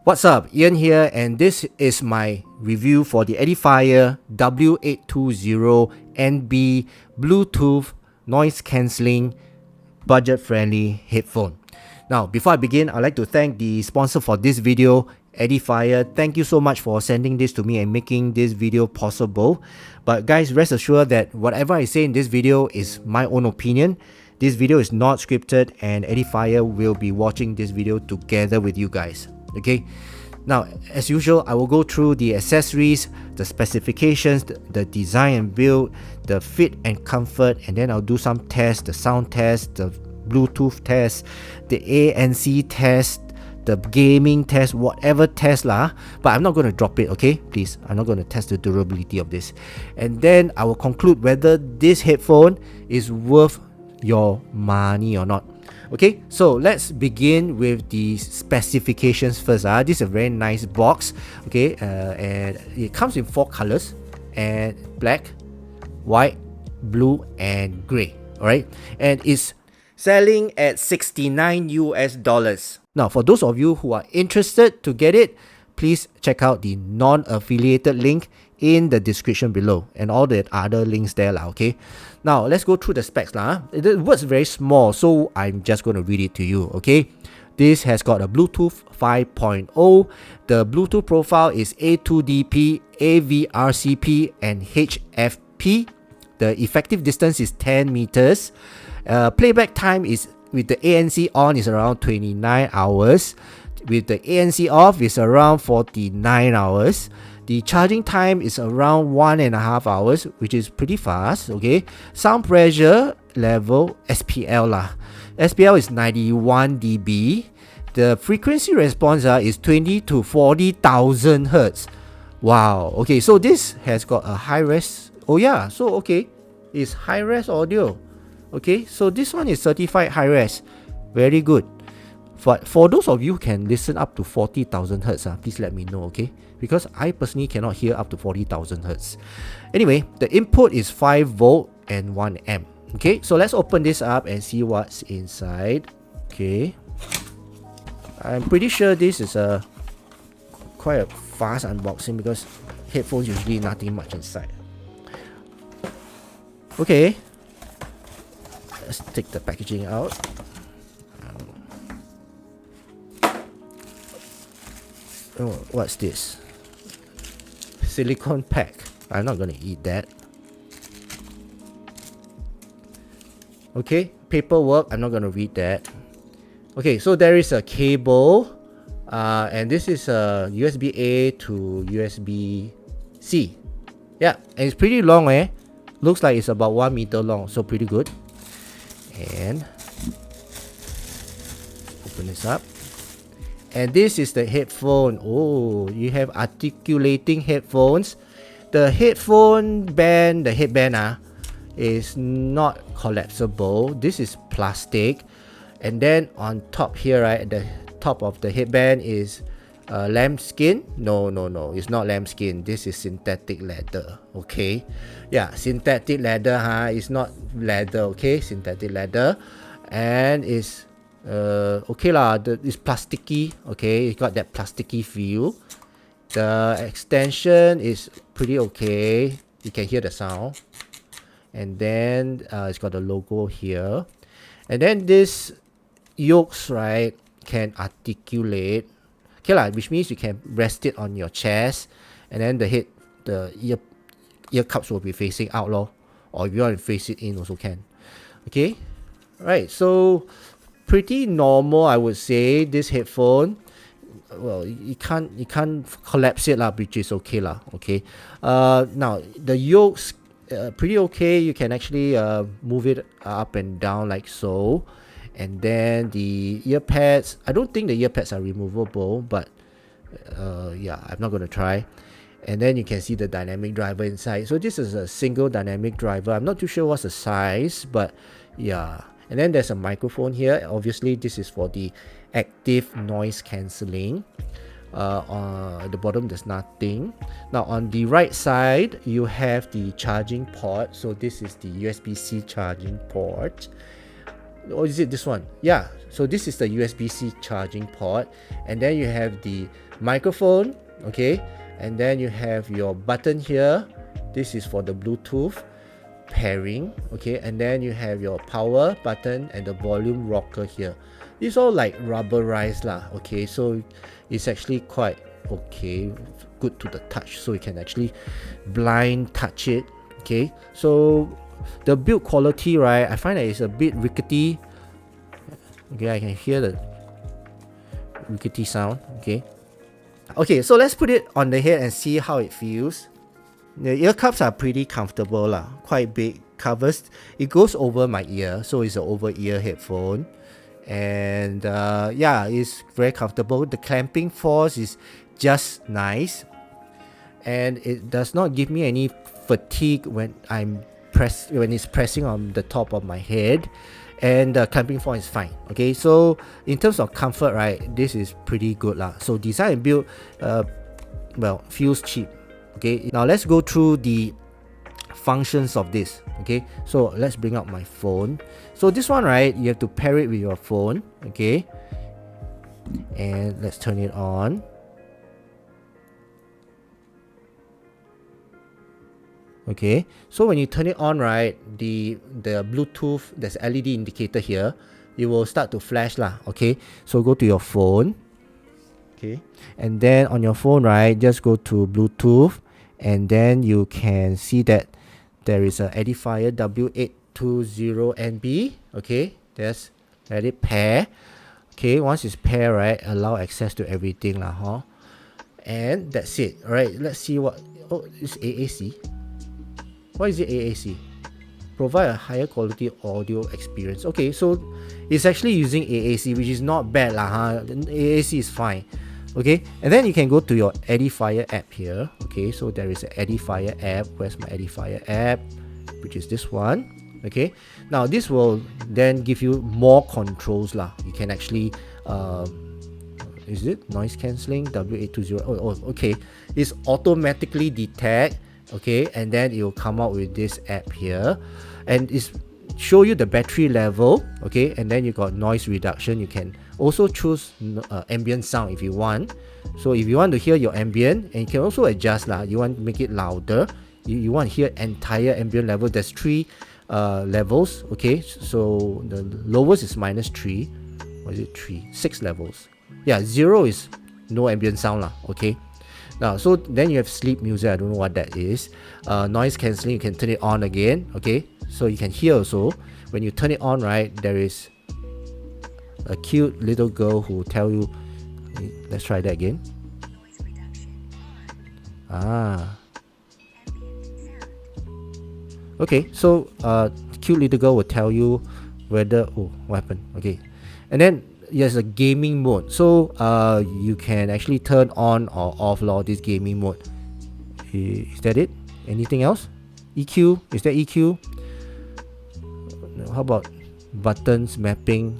What's up, Ian here, and this is my review for the Edifier W820NB Bluetooth noise cancelling budget friendly headphone. Now, before I begin, I'd like to thank the sponsor for this video, Edifier. Thank you so much for sending this to me and making this video possible. But guys, rest assured that whatever I say in this video is my own opinion. This video is not scripted, and Edifier will be watching this video together with you guys. Okay, now as usual, I will go through the accessories, the specifications, the design and build, the fit and comfort, and then I'll do some tests, the sound test, the Bluetooth test, the ANC test, the gaming test, whatever test lah. But I'm not going to drop it, okay? Please, I'm not going to test the durability of this. And then I will conclude whether this headphone is worth your money or not. Okay, so let's begin with the specifications first. This is a very nice box. Okay, and it comes in 4 colors, and black, white, blue, and gray. All right, and it's selling at $69 US. Now, for those of you who are interested to get it, please check out the non-affiliated link in the description below and all the other links there lah. Okay, now let's go through the specs lah. The word's very small, so I'm just going to read it to you. Okay, this has got a Bluetooth 5.0. The Bluetooth profile is A2DP, AVRCP, and HFP. The effective distance is 10 meters. Playback time is with the ANC on is around 29 hours. With the ANC off is around 49 hours. The charging time is around 1.5 hours, which is pretty fast. Okay, sound pressure level SPL lah. SPL is 91 dB. The frequency response is 20 to 40,000 hertz. Wow. Okay, so this has got a high res. Oh yeah, so okay, it's high res audio. Okay, so this one is certified high res. Very good. For those of you who can listen up to 40,000 hertz, please let me know, okay? Because I personally cannot hear up to 40,000 hertz. Anyway, the input is 5 volt and 1 amp. Okay, so let's open this up and see what's inside. Okay, I'm pretty sure this is quite a fast unboxing because headphones usually nothing much inside. Okay, let's take the packaging out. Oh, what's this? Silicone pack. I'm not gonna eat that. Okay, paperwork. I'm not gonna read that. Okay, so there is a cable, and this is a USB-A to USB-C. Yeah, and it's pretty long, eh? Looks like it's about 1 meter long, so pretty good. And open this up. And this is the headphone. Oh, you have articulating headphones. The headphone band, the headband is not collapsible. This is plastic. And then on top here, right, at the top of the headband is lambskin. No, it's not lambskin. This is synthetic leather. Okay, yeah, synthetic leather. It's not leather. Okay, synthetic leather, and it's okay lah, it's plasticky. Okay, it got that plasticky feel. The extension is pretty okay. You can hear the sound. And then it's got the logo here. And then this yokes, right, can articulate. Okay lah, which means you can rest it on your chest. And then the ear cups will be facing out lor. Or if you want to face it in also can. Okay, right, so pretty normal, I would say, this headphone. Well, you can't collapse it lah, which is okay lah. Okay, now the yokes pretty okay. You can actually move it up and down like so. And then the ear pads, I don't think the ear pads are removable, but yeah, I'm not gonna try. And then you can see the dynamic driver inside. So this is a single dynamic driver. I'm not too sure what's the size, but yeah. And then there's a microphone here. Obviously, this is for the active noise cancelling. At the bottom, there's nothing. Now, on the right side, you have the charging port. So this is the USB-C charging port. or is it this one? Yeah, so this is the USB-C charging port, and then you have the microphone, okay, and then you have your button here. This is for the Bluetooth pairing, okay, and then you have your power button and the volume rocker here. It's all like rubberized lah, okay, so it's actually quite okay, good to the touch, so you can actually blind touch it, okay. So the build quality, right, I find that it's a bit rickety. Okay, I can hear the rickety sound. Okay, so let's put it on the head and see how it feels. The ear cups are pretty comfortable lah, quite big covers. It goes over my ear, so it's an over ear headphone, and yeah, it's very comfortable. The clamping force is just nice, and it does not give me any fatigue when it's pressing on the top of my head, and the clamping force is fine. Okay, so in terms of comfort, right, this is pretty good lah. So design and build, well, feels cheap. Okay, now let's go through the functions of this. Okay, so let's bring out my phone. So this one, right, you have to pair it with your phone. Okay, and let's turn it on. Okay, so when you turn it on, right, the Bluetooth, there's LED indicator here, it will start to flash lah. Okay, so go to your phone. Okay, and then on your phone, right, just go to Bluetooth, and then you can see that there is a Edifier W820NB. Okay, just let it pair. Okay, once it's pair, right, allow access to everything lah, huh? And that's it. All right, let's see what. Oh, it's AAC. Why is it AAC? Provide a higher quality audio experience. Okay, so it's actually using AAC, which is not bad lah, huh? AAC is fine. Okay, and then you can go to your Edifier app here. Okay, so there is an Edifier app. Where's my Edifier app? Which is this one. Okay, now this will then give you more controls lah. You can actually is it noise cancelling W820? Oh, okay, it's automatically detect. Okay, and then it will come out with this app here, and it's show you the battery level. Okay, and then you got noise reduction. You can also choose ambient sound if you want. So if you want to hear your ambient, and you can also adjust lah. You want to make it louder, you want to hear entire ambient level. There's 3 levels. Okay, so the lowest is -3. Or is it 3? 6 levels. Yeah, 0 is no ambient sound lah. Okay, now so then you have sleep music. I don't know what that is. Noise cancelling, you can turn it on again. Okay, so you can hear also when you turn it on, right, there is a cute little girl who tell you, let's try that again. Okay, so cute little girl will tell you whether, oh, what happened? Okay, and then there's a gaming mode, so you can actually turn on or off this gaming mode. Is that it? Anything else? EQ, is that EQ? How about buttons mapping?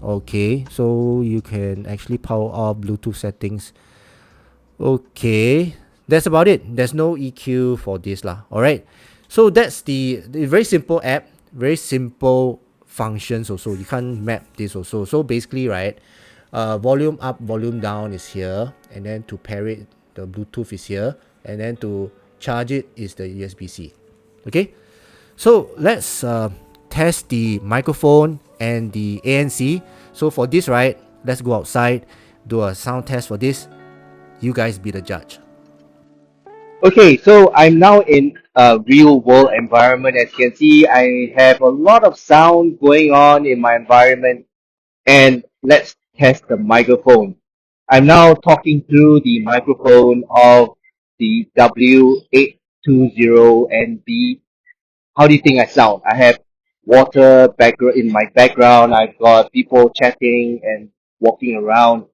Okay, so you can actually power off Bluetooth settings. Okay, that's about it. There's no EQ for this lah. Alright, so that's the very simple app, very simple functions also. You can't map this also. So basically, right, volume up, volume down is here, and then to pair it, the Bluetooth is here, and then to charge it is the USB-C. Okay, so let's test the microphone and the ANC. So for this, right, let's go outside, do a sound test for this. You guys be the judge. Okay, so I'm now in a real world environment. As you can see, I have a lot of sound going on in my environment. And let's test the microphone. I'm now talking through the microphone of the W820NB. How do you think I sound? I have water background in my background. I've got people chatting and walking around.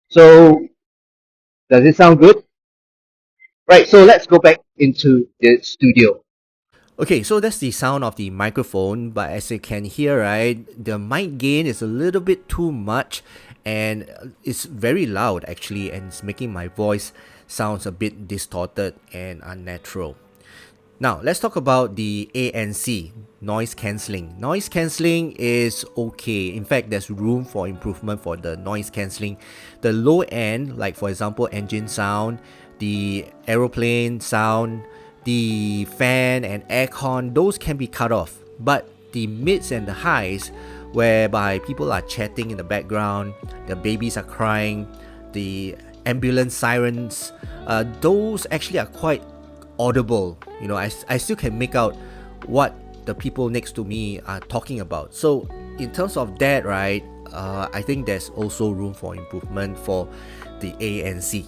So does it sound good? Right, so let's go back into the studio. Okay, so that's the sound of the microphone, but as you can hear, right, the mic gain is a little bit too much, and it's very loud actually, and it's making my voice sounds a bit distorted and unnatural. Now, let's talk about the ANC, noise cancelling. Noise cancelling is okay. In fact, there's room for improvement for the noise cancelling. The low end, like for example, engine sound, the aeroplane sound, the fan and aircon, those can be cut off. But the mids and the highs, whereby people are chatting in the background, the babies are crying, the ambulance sirens, those actually are quite audible. I still can make out what the people next to me are talking about. So in terms of that, right, I think there's also room for improvement for the ANC.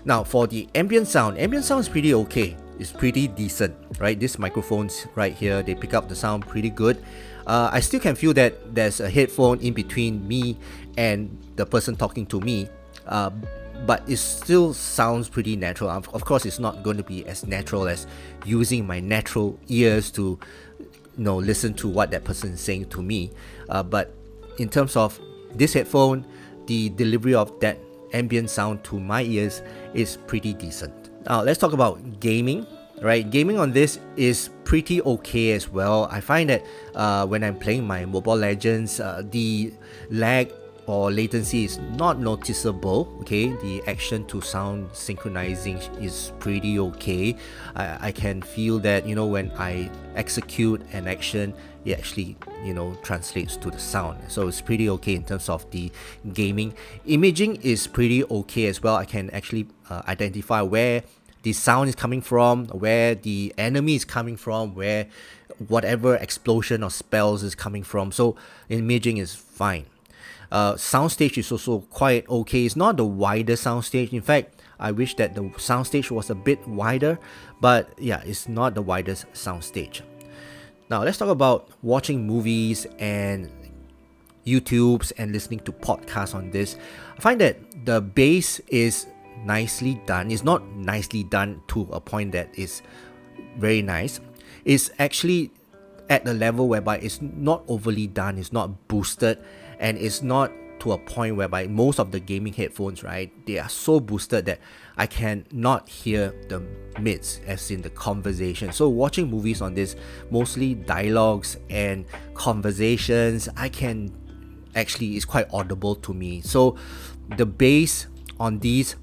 Now for the ambient sound is pretty okay. It's pretty decent, right? These microphones right here, they pick up the sound pretty good. I still can feel that there's a headphone in between me and the person talking to me, but it still sounds pretty natural. Of course, it's not going to be as natural as using my natural ears to listen to what that person is saying to me. But in terms of this headphone, the delivery of that ambient sound to my ears is pretty decent. Now let's talk about gaming. Right, gaming on this is pretty okay as well. I find that when I'm playing my Mobile Legends, the lag or latency is not noticeable. Okay, the action to sound synchronizing is pretty okay. I can feel that when I execute an action, it actually translates to the sound. So it's pretty okay in terms of the gaming. Imaging is pretty okay as well. I can actually identify where the sound is coming from, where the enemy is coming from, where whatever explosion or spells is coming from. So imaging is fine. Soundstage is also quite okay. It's not the wider soundstage. In fact, I wish that the soundstage was a bit wider, but yeah, it's not the widest soundstage. Now let's talk about watching movies and YouTubes and listening to podcasts on this. I find that the bass is nicely done. It's not nicely done to a point that is very nice. It's actually at the level whereby it's not overly done, it's not boosted, and it's not to a point whereby most of the gaming headphones, right, they are so boosted that I can not hear the mids, as in the conversation. So watching movies on this, mostly dialogues and conversations, I can actually, it's quite audible to me. So the bass on these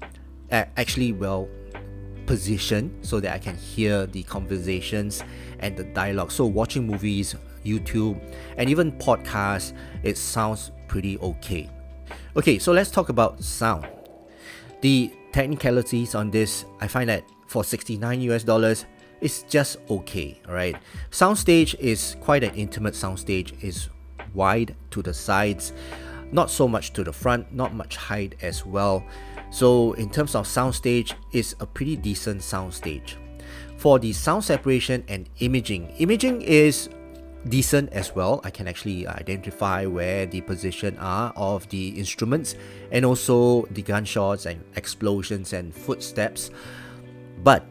actually well positioned so that I can hear the conversations and the dialogue. So watching movies, YouTube, and even podcasts, it sounds pretty okay. Okay, so let's talk about sound. The technicalities on this, I find that for $69, it's just okay. All right, soundstage is quite an intimate soundstage. It's wide to the sides, not so much to the front, not much height as well. So in terms of soundstage, it's a pretty decent soundstage. For the sound separation and imaging is decent as well. I can actually identify where the position are of the instruments and also the gunshots and explosions and footsteps. But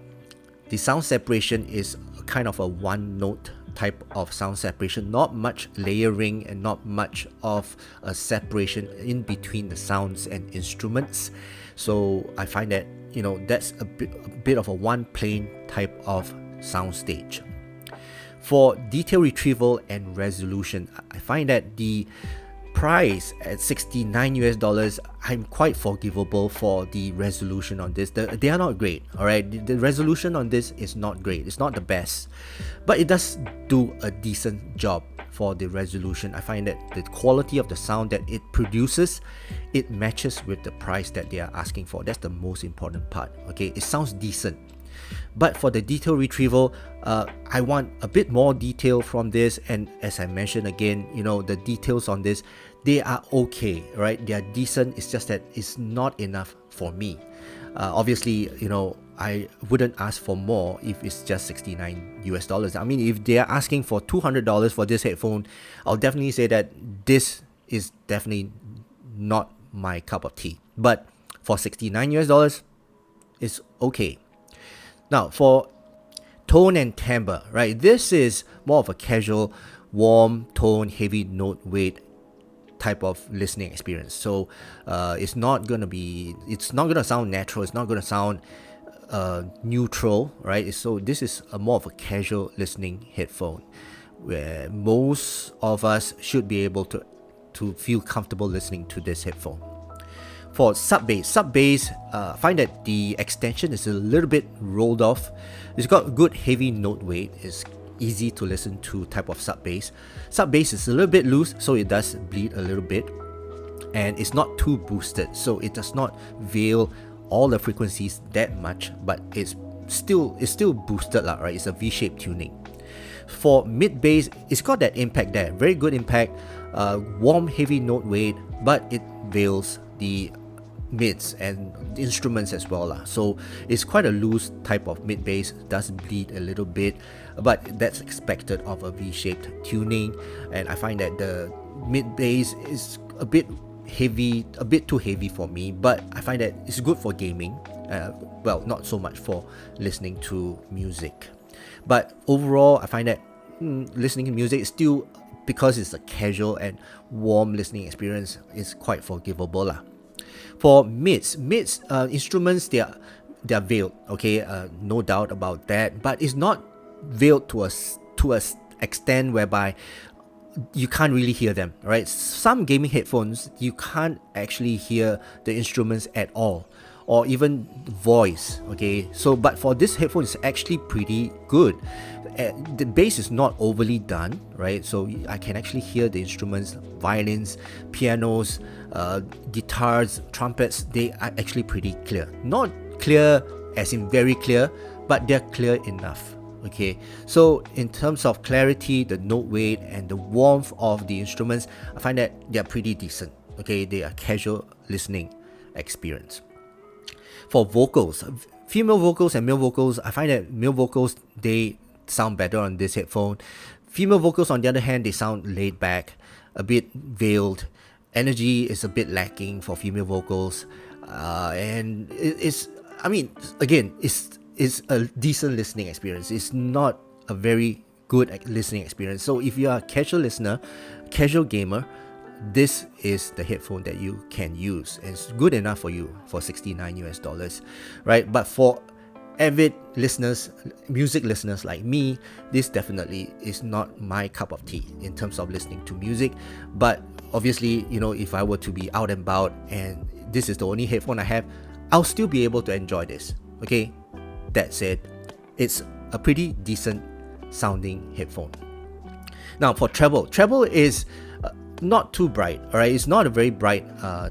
the sound separation is kind of a one note type of sound separation, not much layering and not much of a separation in between the sounds and instruments. So I find that that's a bit of a one plane type of soundstage. For detail retrieval and resolution, I find that the price at $69, I'm quite forgivable for the resolution on this. They are not great, all right? The resolution on this is not great. It's not the best, but it does do a decent job for the resolution. I find that the quality of the sound that it produces, it matches with the price that they are asking for. That's the most important part, okay? It sounds decent. But for the detail retrieval, I want a bit more detail from this, and as I mentioned again, the details on this, they are okay, right? They are decent. It's just that it's not enough for me. Obviously, I wouldn't ask for more if it's just $69. I mean, if they are asking for $200 for this headphone, I'll definitely say that this is definitely not my cup of tea. But for $69, it's okay. Now, for tone and timbre, right? This is more of a casual, warm tone, heavy note weight type of listening experience. So it's not gonna sound natural. It's not gonna sound neutral, right? So this is a more of a casual listening headphone, where most of us should be able to feel comfortable listening to this headphone. For sub bass, find that the extension is a little bit rolled off. It's got good heavy note weight. It's easy to listen to type of sub bass. Sub bass is a little bit loose, so it does bleed a little bit, and it's not too boosted, so it does not veil all the frequencies that much, but it's still boosted lah, right? It's a V-shaped tuning. For mid bass, it's got that impact there, very good impact, warm heavy note weight, but it veils the mids and the instruments as well lah. So it's quite a loose type of mid bass, does bleed a little bit, but that's expected of a V-shaped tuning. And I find that the mid bass is a bit heavy, a bit too heavy for me, but I find that it's good for gaming, well, not so much for listening to music. But overall, I find that listening to music is still, because it's a casual and warm listening experience, is quite forgivable lah. For mids instruments, they are veiled, okay, no doubt about that, but it's not veiled to a extent whereby you can't really hear them, right? Some gaming headphones, you can't actually hear the instruments at all, or even voice, okay? So, but for this headphone, it's actually pretty good. The bass is not overly done, right? So I can actually hear the instruments, violins, pianos, guitars, trumpets. They are actually pretty clear. Not clear as in very clear, but they're clear enough. Okay, so in terms of clarity, the note weight, and the warmth of the instruments, I find that they're pretty decent. Okay, they are casual listening experience. For vocals, female vocals and male vocals, I find that male vocals, they sound better on this headphone. Female vocals, on the other hand, they sound laid back, a bit veiled. Energy is a bit lacking for female vocals, and it's, I mean, again, it's a decent listening experience. It's not a very good listening experience. So if you are a casual listener, casual gamer, this is the headphone that you can use, and it's good enough for you for $69, right? But for avid listeners, music listeners like me, this definitely is not my cup of tea in terms of listening to music. But obviously, you know, if I were to be out and about and this is the only headphone I have, I'll still be able to enjoy this. Okay, that said, it's a pretty decent sounding headphone. Now for treble is not too bright, alright? It's not a very bright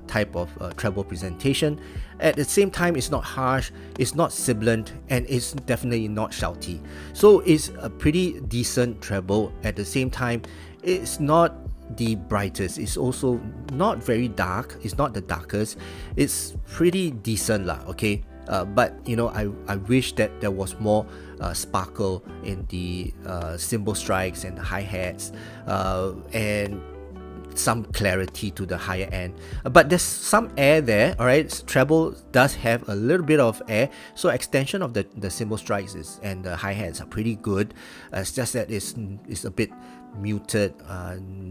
type of treble presentation. At the same time, it's not harsh, it's not sibilant, and it's definitely not shouty. So it's a pretty decent treble. At the same time, it's not the brightest, it's also not very dark, it's not the darkest. It's pretty decent lah, okay? But you know, I wish that there was more sparkle in the cymbal strikes and the hi-hats, and some clarity to the higher end. But there's some air there, alright? Treble does have a little bit of air, so extension of the cymbal strikes and the hi-hats are pretty good. It's just that it's a bit muted,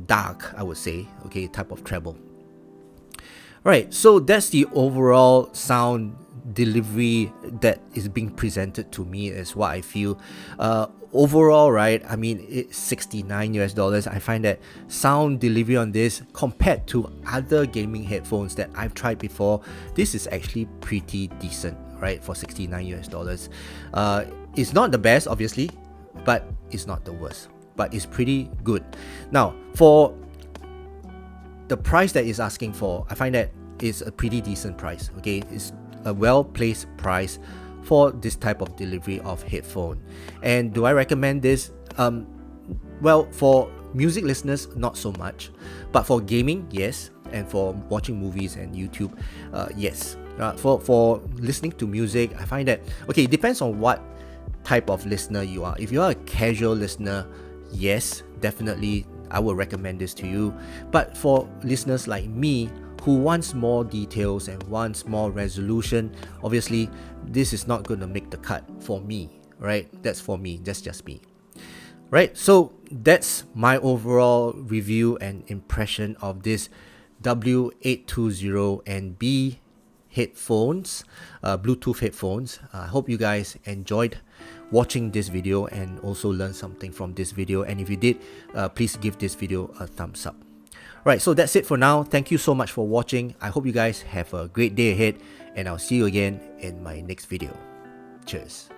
dark, I would say, okay, type of treble. Right, so that's the overall sound delivery that is being presented to me, is what I feel. Overall, right, I mean, it's $69. I find that sound delivery on this, compared to other gaming headphones that I've tried before, this is actually pretty decent, right, for $69. It's not the best, obviously, but it's not the worst, but it's pretty good. Now, for the price that it's asking for, I find that it's a pretty decent price, okay? It's a well-placed price for this type of delivery of headphone. And do I recommend this? Well, for music listeners, not so much, but for gaming, yes, and for watching movies and YouTube, yes. For listening to music, I find that, okay, it depends on what type of listener you are. If you are a casual listener, yes, definitely I will recommend this to you. But for listeners like me, who wants more details and wants more resolution, obviously this is not going to make the cut for me, right? That's for me, that's just me. Right, so that's my overall review and impression of this W820NB headphones, Bluetooth headphones. I hope you guys enjoyed watching this video and also learned something from this video. And if you did, please give this video a thumbs up. Right, so that's it for now. Thank you so much for watching. I hope you guys have a great day ahead, and I'll see you again in my next video. Cheers.